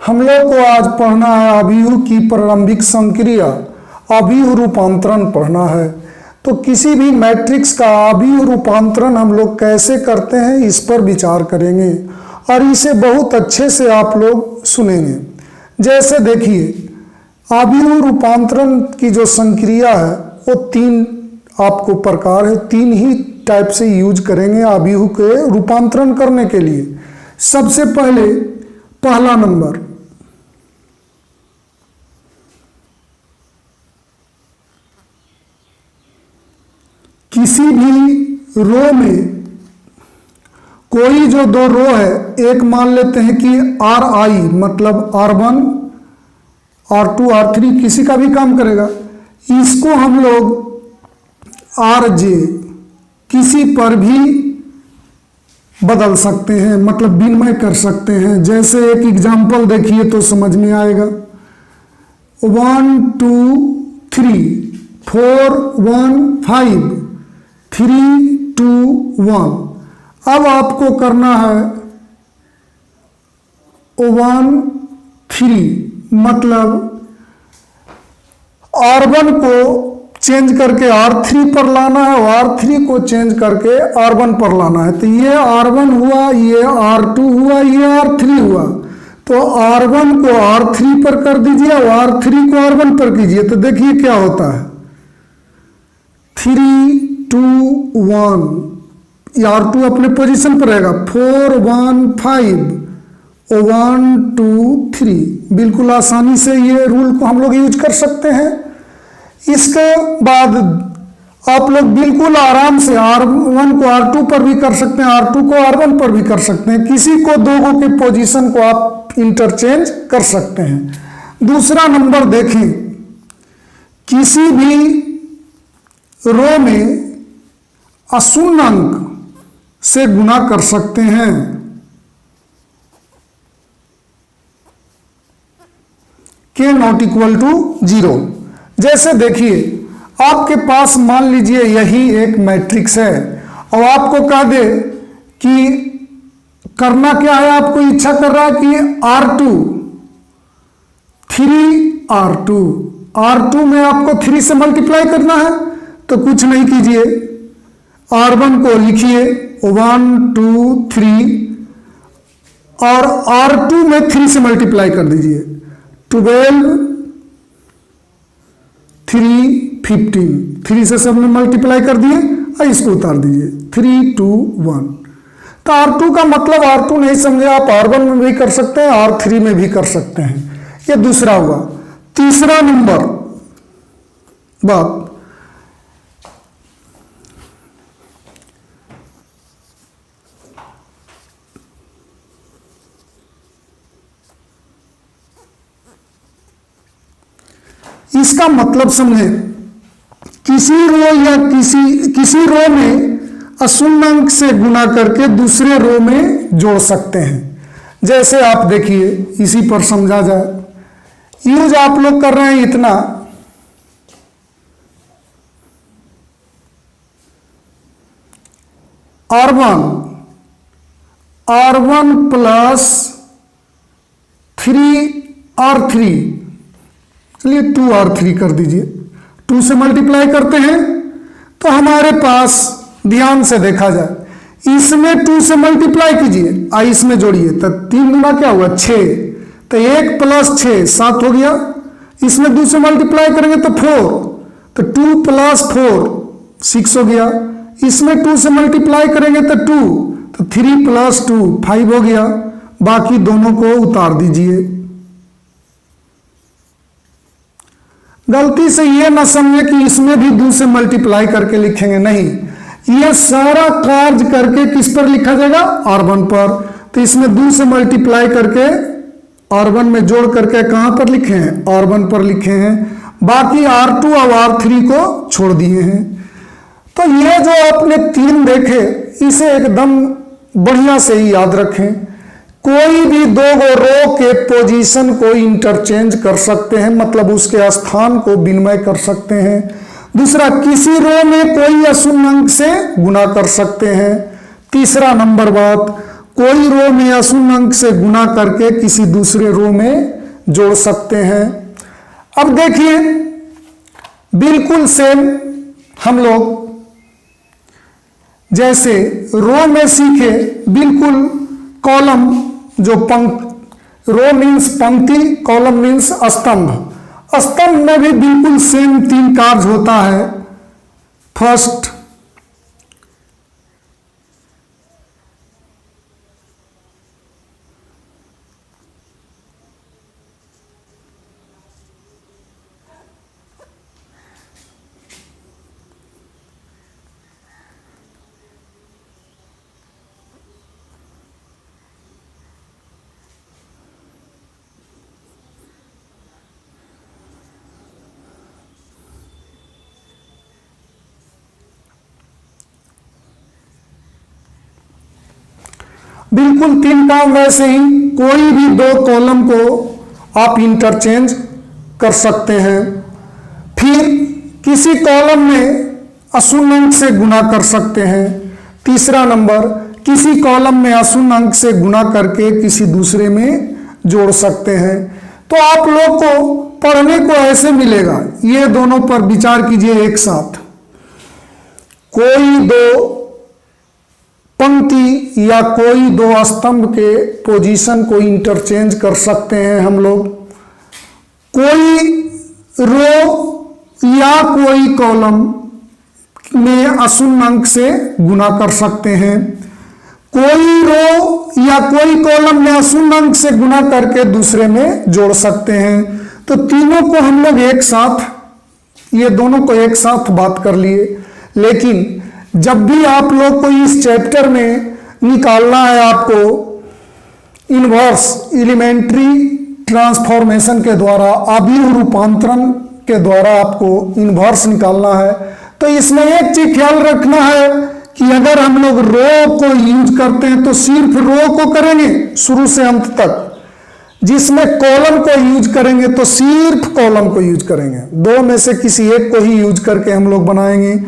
हम लोग को आज पढ़ना है अभिव्यु की प्रारंभिक संक्रिया, अभिव्यु रूपांतरण पढ़ना है। तो किसी भी मैट्रिक्स का अभिव्यु रूपांतरण हम लोग कैसे करते हैं इस पर विचार करेंगे और इसे बहुत अच्छे से आप लोग सुनेंगे। जैसे देखिए, अभिव्यु रूपांतरण की जो संक्रिया है वो तीन आपको प्रकार है, तीन ही टाइप से यूज करेंगे अभिव्यु के रूपांतरण करने के लिए। सबसे पहले पहला नंबर, किसी भी रो में कोई जो दो रो है, एक मान लेते हैं कि RI मतलब R1 R2 R3 किसी का भी काम करेगा, इसको हम लोग RJ किसी पर भी बदल सकते हैं, मतलब विनिमय कर सकते हैं। जैसे एक एग्जाम्पल देखिए तो समझ में आएगा। 1 2 3 4 1 5 3 2 1। अब आपको करना है 1 3 मतलब R1 को चेंज करके R3 पर लाना है और R3 को चेंज करके R1 पर लाना है। तो ये R1 हुआ, ये R2 हुआ, ये R3 हुआ। तो R1 को R3 पर कर दीजिए और R3 को R1 पर कीजिए, तो देखिए क्या होता है। 3 2 1, R2 अपने पोजीशन पर रहेगा। 4 1 5 1 2 3। बिल्कुल आसानी से ये रूल को हम लोग यूज कर सकते हैं। इसके बाद आप लोग बिल्कुल आराम से R1 को R2 पर भी कर सकते हैं, R2 को R1 पर भी कर सकते हैं। किसी को दोनों के पोजीशन को आप इंटरचेंज कर सकते हैं। दूसरा नंबर देखें, किसी भी रो में अशून्य अंक से गुणा कर सकते हैं। K not equal to 0। जैसे देखिए, आपके पास मान लीजिए यही एक मैट्रिक्स है और आपको कह दे कि करना क्या है, आपको इच्छा कर रहा है कि R2 R2 में आपको 3 से मल्टीप्लाई करना है। तो कुछ नहीं कीजिए, R1 को लिखिए 1 2 3 और R2 में 3 से मल्टीप्लाई कर दीजिए। 12 3 15, 3 से सबने मल्टीप्लाई कर दिए और इसको उतार दीजिए 3 2 1। तो R2 का मतलब R2 नहीं समझे आप R1 में भी कर सकते हैं, R3 में भी कर सकते हैं। ये दूसरा हुआ। तीसरा नंबर बात, इसका मतलब समझे, किसी रो या किसी रो में अशून्य अंक से गुणा करके दूसरे रो में जोड़ सकते हैं। जैसे आप देखिए, इसी पर समझा जाए। यूज आप लोग कर रहे हैं इतना, R1 प्लस 3R3, चलिए 2R3 कर दीजिए। 2 से मल्टीप्लाई करते हैं तो हमारे पास, ध्यान से देखा जाए, इसमें 2 से मल्टीप्लाई कीजिए और इसमें जोड़िए तो 3 गुना क्या हुआ 6। तो 1 प्लस 6 7 हो गया। इसमें 2 से मल्टीप्लाई करेंगे तो 4, तो 2 प्लस 4 6 हो गया। इसमें 2 से मल्टीप्लाई करेंगे तो 2, तो 3 प्लस 2 5 हो गया। बाकी दोनों को उतार दीजिए। गलती से ये ना समझे कि इसमें भी 2 से मल्टीप्लाई करके लिखेंगे, नहीं, यह सारा कार्य करके किस पर लिखा जाएगा, R1 पर। तो इसमें 2 से मल्टीप्लाई करके R1 में जोड़ करके कहां पर लिखे हैं, R1 पर लिखे हैं। बाकी R2 और R3 को छोड़ दिए हैं। तो ये जो आपने 3 देखे, इसे एकदम बढ़िया से ही याद रखें। कोई भी दो रो के पोजीशन को इंटरचेंज कर सकते हैं, मतलब उसके स्थान को विनिमय कर सकते हैं। दूसरा, किसी रो में कोई अशून्य अंक से गुणा कर सकते हैं। तीसरा नंबर बात, कोई रो में अशून्य अंक से गुना करके किसी दूसरे रो में जोड़ सकते हैं। अब देखिए बिल्कुल सेम हम लोग जैसे रो में सीखे, बिल्कुल कॉलम जो रो मीन्स पंक्ति, कॉलम मीन्स स्तंभ। स्तंभ में भी बिल्कुल सेम 3 कार्य होता है। फर्स्ट, बिल्कुल 3 काम वैसे ही कोई भी 2 कॉलम को आप इंटरचेंज कर सकते हैं। फिर किसी कॉलम में अशून्य अंक से गुना कर सकते हैं। तीसरा नंबर, किसी कॉलम में अशून्य अंक से गुना करके किसी दूसरे में जोड़ सकते हैं। तो आप लोग को पढ़ने को ऐसे मिलेगा, ये दोनों पर विचार कीजिए एक साथ। कोई 2 पंक्ति या कोई 2 स्तंभ के पोजीशन को इंटरचेंज कर सकते हैं हम लोग। कोई रो या कोई कॉलम में अशून्य अंक से गुना कर सकते हैं। कोई रो या कोई कॉलम में अशून्य अंक से गुना करके दूसरे में जोड़ सकते हैं। तो तीनों को हम लोग एक साथ, ये दोनों को एक साथ बात कर लिए। लेकिन जब भी आप लोग को इस चैप्टर में निकालना है, आपको इनवर्स एलिमेंट्री ट्रांसफॉर्मेशन के द्वारा, अवयव रूपांतरण के द्वारा आपको इनवर्स निकालना है, तो इसमें एक चीज ख्याल रखना है कि अगर हम लोग रो को यूज करते हैं तो सिर्फ रो को करेंगे शुरू से अंत तक। जिसमें कॉलम को यूज करेंगे तो सिर्फ कॉलम को यूज करेंगे। 2 में से किसी एक को ही यूज करके हम लोग बनाएंगे।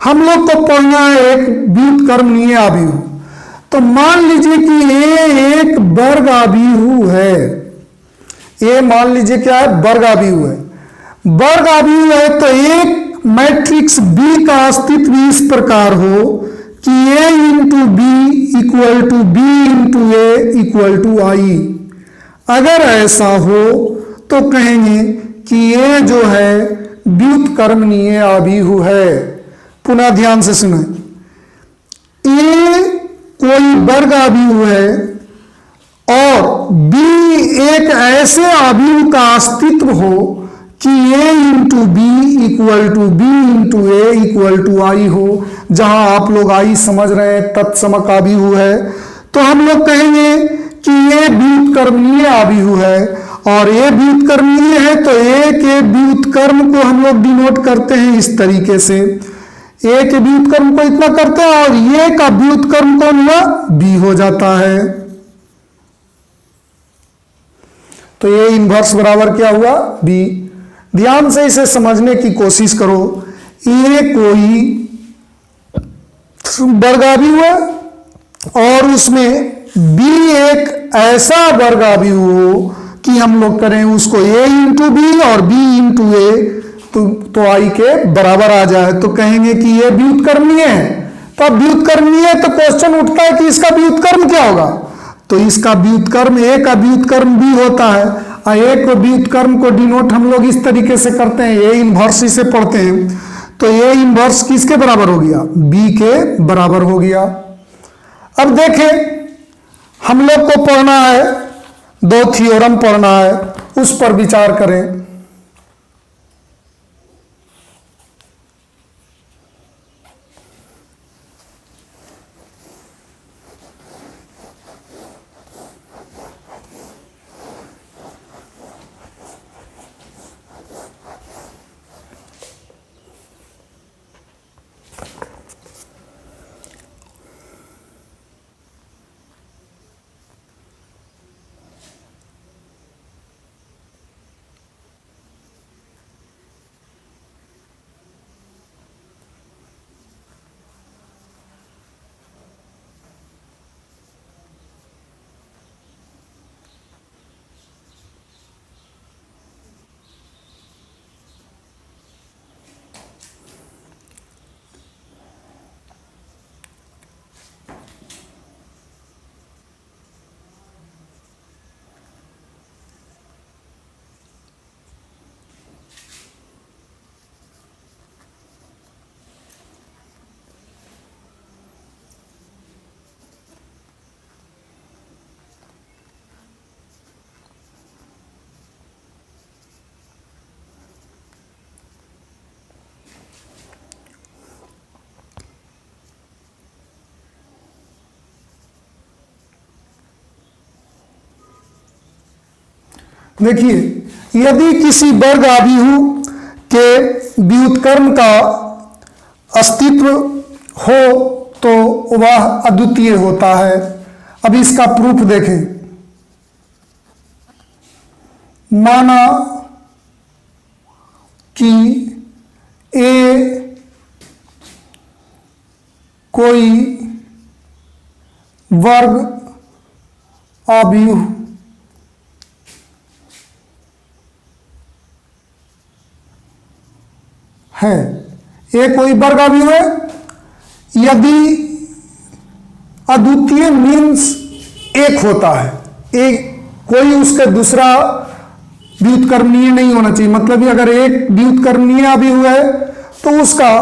हम लोग को पढ़ना है एक व्युत्क्रमणीय अवयव। तो मान लीजिए कि ये एक वर्ग अवयव है। ये मान लीजिए क्या है, वर्ग अवयव है। वर्ग अवयव है तो एक मैट्रिक्स बी का अस्तित्व इस प्रकार हो कि a into B equal to B into A equal to I. अगर ऐसा हो तो कहेंगे कि ये जो है व्युत्क्रमणीय अवयव है। पुनः ध्यान से सुने, ए कोई वर्ग अवयव है और बी एक ऐसे अवयव का अस्तित्व हो कि a into B equal to B into A equal to I हो। जहां आप लोग आई समझ रहे हैं, तत्समक अवयव है, तो हम लोग कहेंगे कि ये व्युत्क्रमणीय अवयव है। और ये व्युत्क्रमणीय है तो ए के व्युत्क्रम को हम लोग डिनोट करते हैं इस तरीके से। ए के व्युत्क्रम को इतना करते हैं और ये का व्युत्क्रम कौन हुआ, बी हो जाता है। तो ये इनवर्स बराबर क्या हुआ, बी। ध्यान से इसे समझने की कोशिश करो। ए कोई वर्ग अवयव है और उसमें बी एक ऐसा वर्ग अवयव हो कि हम लोग करें उसको a इंटू बी और b इंटू ए तो आई के बराबर आ जाए, तो कहेंगे कि ये व्युत्क्रमणीय है। तो अब व्युत्क्रमणीय है तो क्वेश्चन उठता है कि इसका व्युत्क्रम क्या होगा। तो इसका व्युत्क्रम a का व्युत्क्रम b होता है। a को व्युत्क्रम को डिनोट हम लोग इस तरीके से करते हैं, a इनवर्स इसे पढ़ते हैं। तो a इनवर्स किसके बराबर हो गया, b के बराबर हो गया। अब देखें, हम लोग को पढ़ना है, 2 थ्योरम पढ़ना है, उस पर विचार करें। देखिए, यदि किसी वर्ग आव्यूह के व्युत्क्रम का अस्तित्व हो तो वह अद्वितीय होता है। अब इसका प्रूफ देखें। माना कि ए कोई वर्ग आव्यूह है, ए कोई वर्ग आव्यूह है, यदि अद्वितीय मीन्स एक होता है, एक कोई उसका दूसरा व्युत्क्रमणीय नहीं होना चाहिए। मतलब कि अगर एक व्युत्क्रमणीय आव्यूह है तो उसका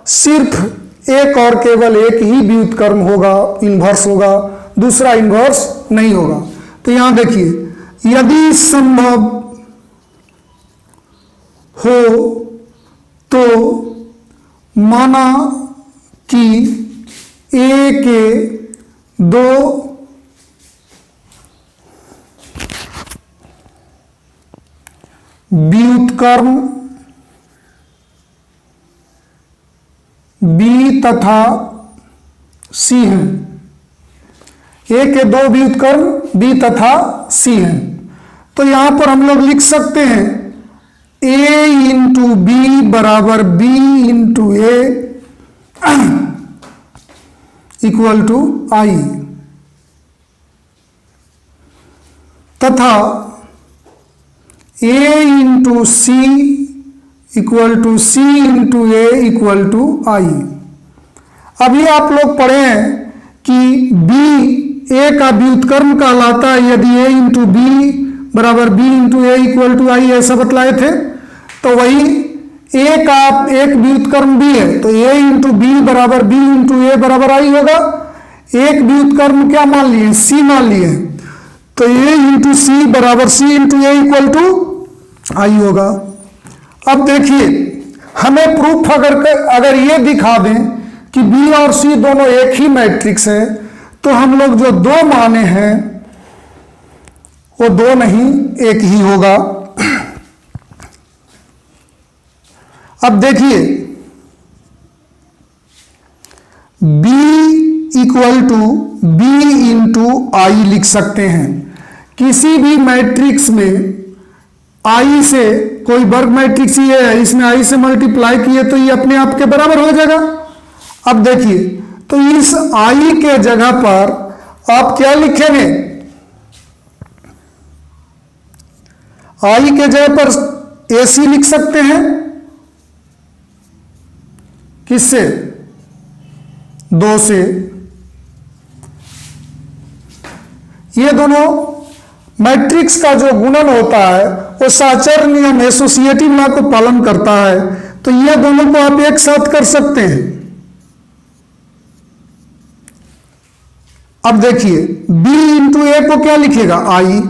सिर्फ एक और केवल एक ही व्युत्क्रम होगा, इन्वर्स होगा, दूसरा इन्वर्स नहीं होगा। तो यहां देखिए, यदि संभव हो तो माना कि ए के दो व्युत्क्रम बी तथा सी हैं। ए के दो व्युत्क्रम बी तथा सी हैं। तो यहां पर हम लोग लिख सकते हैं ए इंटू बी बराबर B into A equal to I, तथा A into C equal to C into A equal to I. अभी आप लोग पढ़े हैं कि बी ए का व्युत्क्रम कहलाता है यदि ए इंटू बी बराबर B into A equal to I, ऐसा बतलाए थे। तो वही ए का एक व्युत्क्रम बी है तो ए इंटू बी बराबर बी इंटू ए बराबर आई होगा। एक व्युत्क्रम क्या मान लिए, सी मान लिए, तो ए इंटू सी बराबर सी इंटू ए इक्वल टू आई होगा। अब देखिए, हमें प्रूफ अगर ये दिखा दें कि बी और सी दोनों एक ही मैट्रिक्स है तो हम लोग जो दो माने हैं वो दो नहीं एक ही होगा। अब देखिए, b equal to B into I लिख सकते हैं। किसी भी मैट्रिक्स में आई से, कोई वर्ग मैट्रिक्स ये है, इसमें आई से मल्टीप्लाई किए तो ये अपने आप के बराबर हो जाएगा। अब देखिए, तो इस आई के जगह पर आप क्या लिखेंगे, आई के जगह पर ए सी लिख सकते हैं। किससे, दो से। ये दोनों मैट्रिक्स का जो गुणन होता है वो साचर नियम एसोसिएटिव लॉ को पालन करता है, तो ये दोनों को आप एक साथ कर सकते हैं। अब देखिए, b इंटू ए को क्या लिखेगा, आई,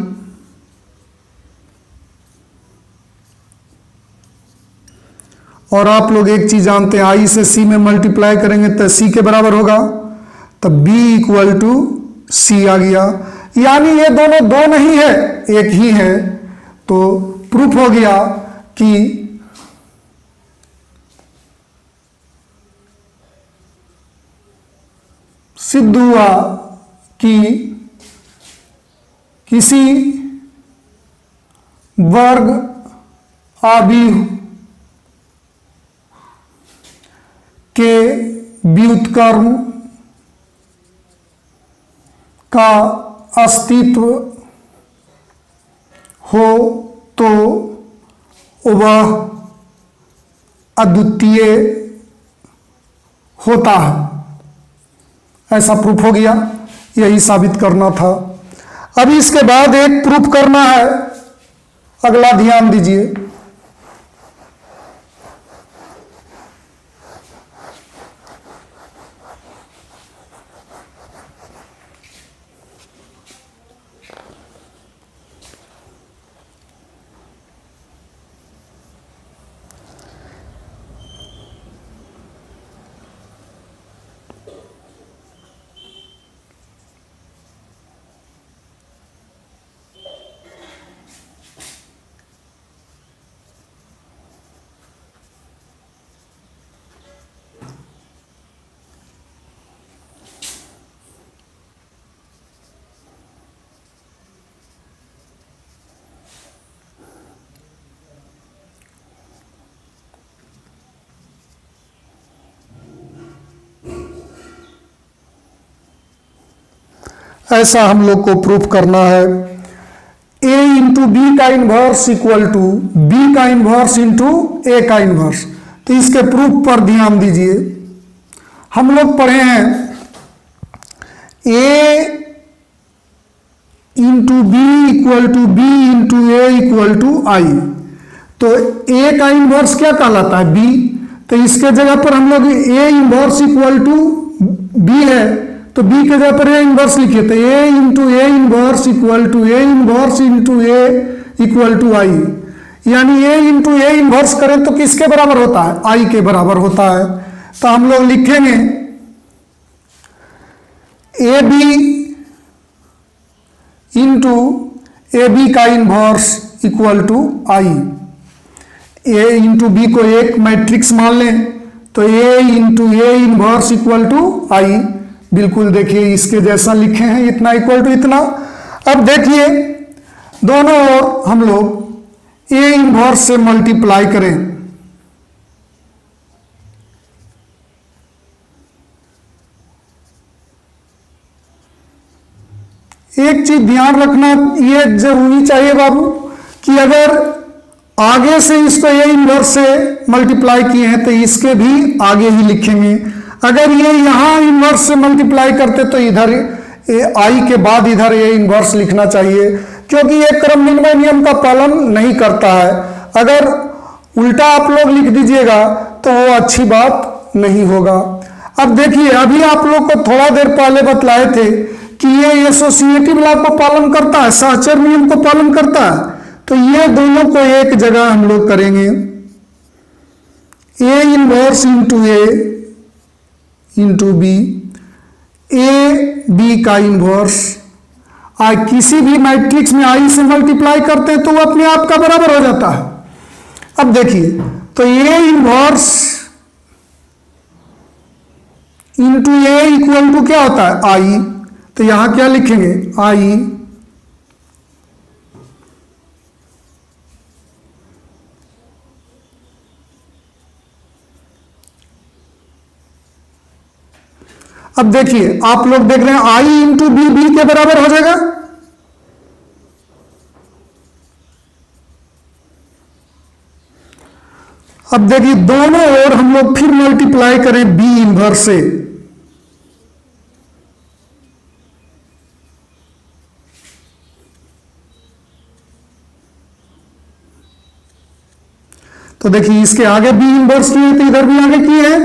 और आप लोग एक चीज जानते हैं, आई से सी में मल्टीप्लाई करेंगे तो सी के बराबर होगा, तब b इक्वल टू सी आ गया। यानी ये दोनों दो नहीं है, एक ही है। तो प्रूफ हो गया कि सिद्ध हुआ कि किसी वर्ग आव्यूह के व्युत्क्रम का अस्तित्व हो तो वह अद्वितीय होता है। ऐसा प्रूफ हो गया, यही साबित करना था। अभी इसके बाद एक प्रूफ करना है, अगला ध्यान दीजिए। ऐसा हम लोग को प्रूफ करना है। ए इंटू बी का इन्वर्स इक्वल टू बी का इन्वर्स इंटू ए का इन्वर्स। तो इसके प्रूफ पर ध्यान दीजिए। हम लोग पढ़े हैं A into B equal to B into A equal to I. तो ए का इन्वर्स क्या कहलाता है? बी। तो इसके जगह पर हम लोग ए इन्वर्स इक्वल टू बी है, तो बी के जगह पर ए इन्वर्स लिखिए। तो A into A inverse equal to A inverse into A equal to I. यानी ए इंटू ए इन्वर्स करें तो किसके बराबर होता है? आई के बराबर होता है। तो हम लोग लिखेंगे A B into A B का inverse equal to I. A into B को एक मैट्रिक्स मान लें, तो A into A inverse equal to I. बिल्कुल देखिए इसके जैसा लिखे हैं, इतना इक्वल टू इतना। अब देखिए दोनों ओर हम लोग ए इन्वर्स से मल्टीप्लाई करें। एक चीज ध्यान रखना ये जरूरी चाहिए बाबू कि अगर आगे से इसको ए इन्वर्स से मल्टीप्लाई किए हैं तो इसके भी आगे ही लिखेंगे। अगर ये यहां इन्वर्स से मल्टीप्लाई करते तो इधर आई के बाद इधर ए इन्वर्स लिखना चाहिए, क्योंकि ये क्रम विनिमय नियम का पालन नहीं करता है। अगर उल्टा आप लोग लिख दीजिएगा तो वो अच्छी बात नहीं होगा। अब देखिए अभी आप लोग को थोड़ा देर पहले बतलाए थे कि ये एसोसिएटिव लॉ को पालन करता है, सहचर नियम को पालन करता है। तो ये दोनों को एक जगह हम लोग करेंगे, A inverse into A into B. A B का इनवर्स किसी भी मैट्रिक्स में आई से मल्टीप्लाई करते हैं तो वो अपने आप का बराबर हो जाता है। अब देखिए तो A inverse into A equal to क्या होता है? आई। तो यहां क्या लिखेंगे? आई। अब देखिए आप लोग देख रहे हैं आई इंटू बी बी के बराबर हो जाएगा। अब देखिए दोनों ओर हम लोग फिर मल्टीप्लाई करें बी इनवर्स से। तो देखिए इसके आगे बी इनवर्स किए तो इधर भी आगे किए हैं।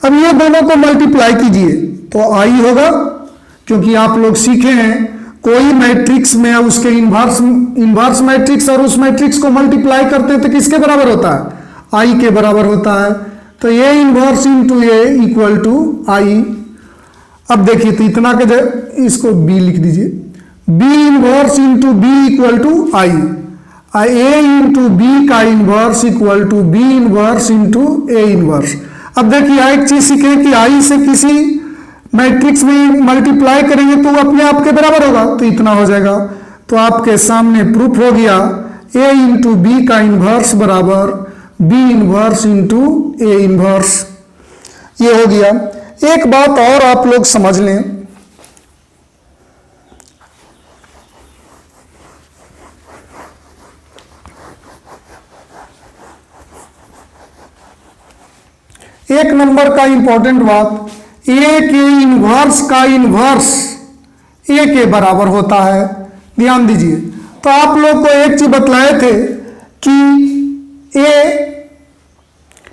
अब ये दोनों को मल्टीप्लाई कीजिए तो आई होगा, क्योंकि आप लोग सीखे हैं कोई मैट्रिक्स में उसके इनवर्स मैट्रिक्स और उस मैट्रिक्स को मल्टीप्लाई करते हैं तो किसके बराबर होता है? आई के बराबर होता है। तो A inverse into A equal to I. अब देखिए तो इतना के इसको बी लिख दीजिए, B inverse into B equal to I. A into B का inverse equal to B inverse into A inverse. अब देखिए एक चीज सीखें कि आई से किसी मैट्रिक्स में मल्टीप्लाई करेंगे तो वो अपने आप के बराबर होगा, तो इतना हो जाएगा। तो आपके सामने प्रूफ हो गया ए इंटू बी का इनवर्स बराबर B inverse into A inverse. ये हो गया। एक बात और आप लोग समझ लें, एक नंबर का इंपॉर्टेंट बात, ए के इनवर्स का इनवर्स ए के बराबर होता है। ध्यान दीजिए। तो आप लोग को एक चीज बतलाए थे कि ए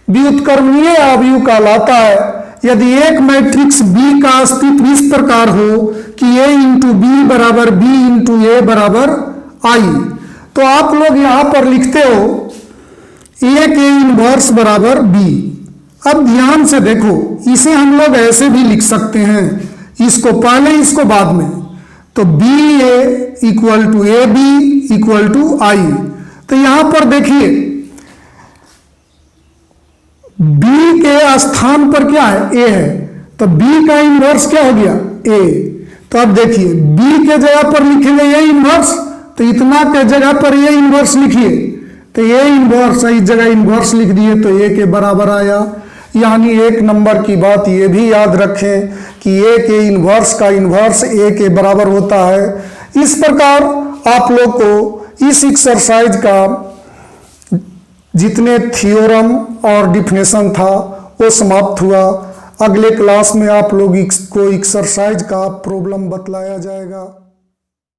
व्युत्क्रमणीय अवयव कहलाता है यदि एक मैट्रिक्स बी का अस्तित्व इस प्रकार हो कि ए इंटू बी बराबर बी इंटू ए बराबर आई। तो आप लोग यहां पर लिखते हो ए के इनवर्स बराबर बी। अब ध्यान से देखो, इसे हम लोग ऐसे भी लिख सकते हैं, इसको पहले इसको बाद में। तो B A equal to A B equal to I. तो यहां पर देखिए बी के स्थान पर क्या है? ए है। तो बी का इनवर्स क्या हो गया? ए। तो अब देखिए बी के जगह पर लिखेंगे ए इनवर्स, तो इतना के जगह पर ए इनवर्स लिखिए। तो ए इनवर्स इस जगह इनवर्स लिख दिए तो ए के बराबर आया। यानी 1 नंबर की बात ये भी याद रखें कि ए के इन्वर्स का इन्वर्स ए के बराबर होता है। इस प्रकार आप लोग को इस एक्सरसाइज का जितने थ्योरम और डिफिनेशन था वो समाप्त हुआ। अगले क्लास में आप लोग को एक्सरसाइज का प्रॉब्लम बतलाया जाएगा।